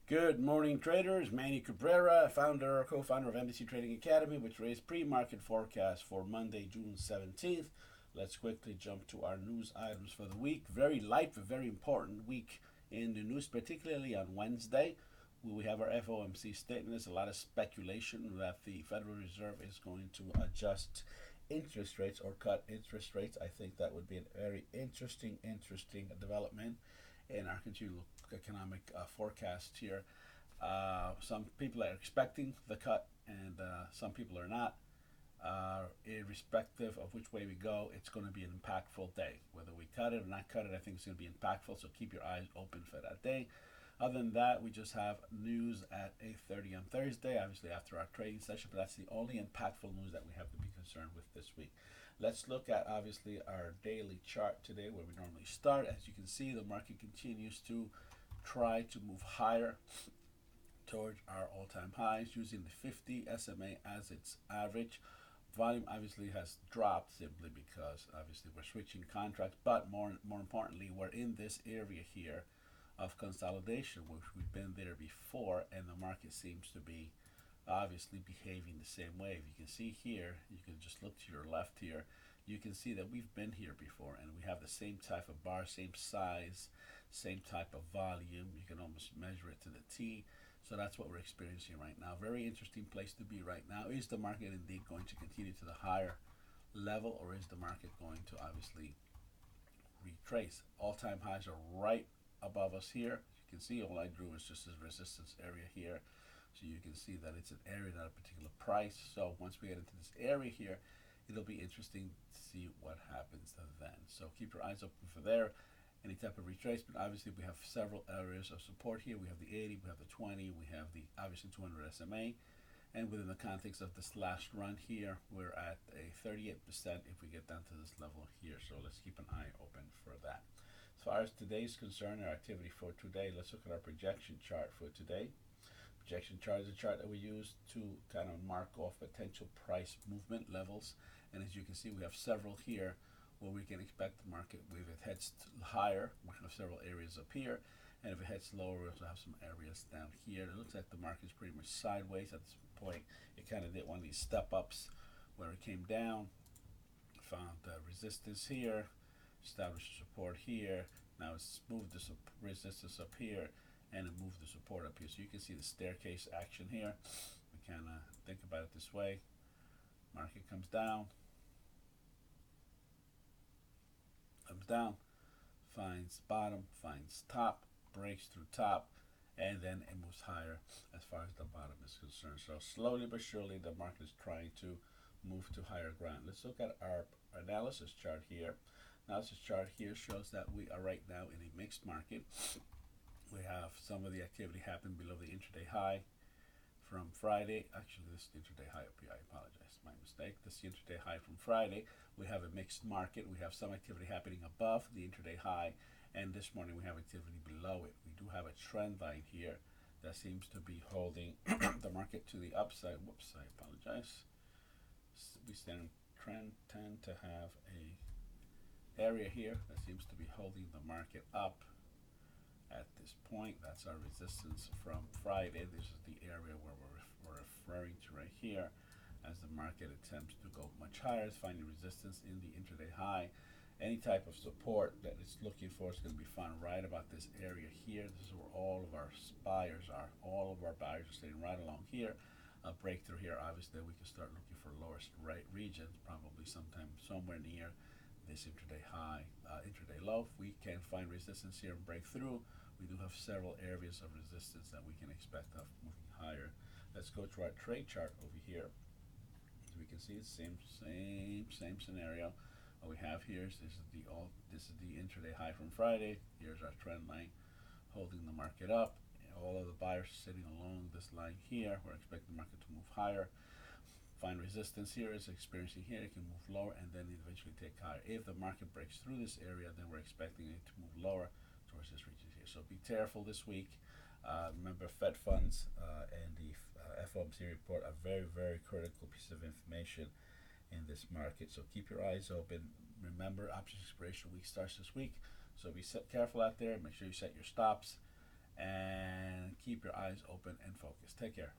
Good morning, traders. Manny Cabrera, co-founder of MDC Trading Academy, which raised pre-market forecast for Monday, June 17th. Let's quickly jump to our news items for the week. Very light but very important week in the news, particularly on Wednesday. We have our FOMC statement. There's a lot of speculation that the Federal Reserve is going to adjust interest rates or cut interest rates. I think that would be a very interesting development in our continual economic forecast here. Some people are expecting the cut, and some people are not. Irrespective of which way we go, it's going to be an impactful day. Whether we cut it or not cut it, I think it's going to be impactful. So keep your eyes open for that day. Other than that, we just have news at 8:30 on Thursday, obviously after our trading session. But that's the only impactful news that we have to be concerned with this week. Let's look at obviously our daily chart today, where we normally start. As you can see, the market continues to try to move higher towards our all-time highs using the 50 SMA as its average. Volume obviously has dropped simply because obviously we're switching contracts, but more importantly, we're in this area here of consolidation, which we've been there before, and the market seems to be obviously behaving the same way. If you can see here, you can just look to your left here. You can see that we've been here before, and we have the same type of bar, same size, same type of volume. You can almost measure it to the T. So that's what we're experiencing right now. Very interesting place to be right now. Is the market indeed going to continue to the higher level, or is the market going to obviously retrace? All-time highs are right above us here. You can see all I drew is just this resistance area here. So you can see that it's an area, not a particular price. So once we get into this area here, it'll be interesting to see what happens then. So keep your eyes open for there. Any type of retracement. Obviously, we have several areas of support here. We have the 80, we have the 20, we have the obviously 200 SMA. And within the context of this last run here, we're at a 38% if we get down to this level here. So let's keep an eye open for that. As far as today's concerned, our activity for today, let's look at our projection chart for today. Projection chart is a chart that we use to kind of mark off potential price movement levels. And as you can see, we have several here where we can expect the market. If it heads higher, we have several areas up here. And if it heads lower, we also have some areas down here. It looks like the market is pretty much sideways at this point. It kind of did one of these step ups where it came down, found resistance here, established support here. Now it's moved the resistance up here, and it moved the support up here. So you can see the staircase action here. We kind of think about it this way. Market comes down, finds bottom, finds top, breaks through top, and then it moves higher as far as the bottom is concerned. So slowly but surely, the market is trying to move to higher ground. Let's look at our analysis chart here. Analysis chart here shows that we are right now in a mixed market. We have some of the activity happen below the intraday high from Friday. Actually, this is the intraday high up here. I apologize, my mistake. This is the intraday high from Friday. We have a mixed market. We have some activity happening above the intraday high, and this morning we have activity below it. We do have a trend line here that seems to be holding the market to the upside. Whoops, I apologize. We tend to have a area here that seems to be holding the market up at this point. That's our resistance from Friday. This is the area where we're referring to right here. As the market attempts to go much higher, it's finding resistance in the intraday high. Any type of support that it's looking for is going to be found right about this area here. This is where all of our buyers are. All of our buyers are staying right along here. A breakthrough here, obviously, we can start looking for lowest right regions, probably sometime somewhere near this intraday high, intraday low. If we can find resistance here and break through, we do have several areas of resistance that we can expect of moving higher. Let's go to our trade chart over here. As we can see, it's same scenario. What we have here is this is the intraday high from Friday. Here's our trend line holding the market up. All of the buyers sitting along this line here. We're expecting the market to move higher. Find resistance here, is experiencing here, it can move lower and then eventually take higher. If the market breaks through this area, then we're expecting it to move lower towards this region here. So be careful this week. Remember, Fed funds and the FOMC report are very critical piece of information in this market. So keep your eyes open. Remember, options expiration week starts this week. So be careful out there. Make sure you set your stops. and keep your eyes open and focused. Take care.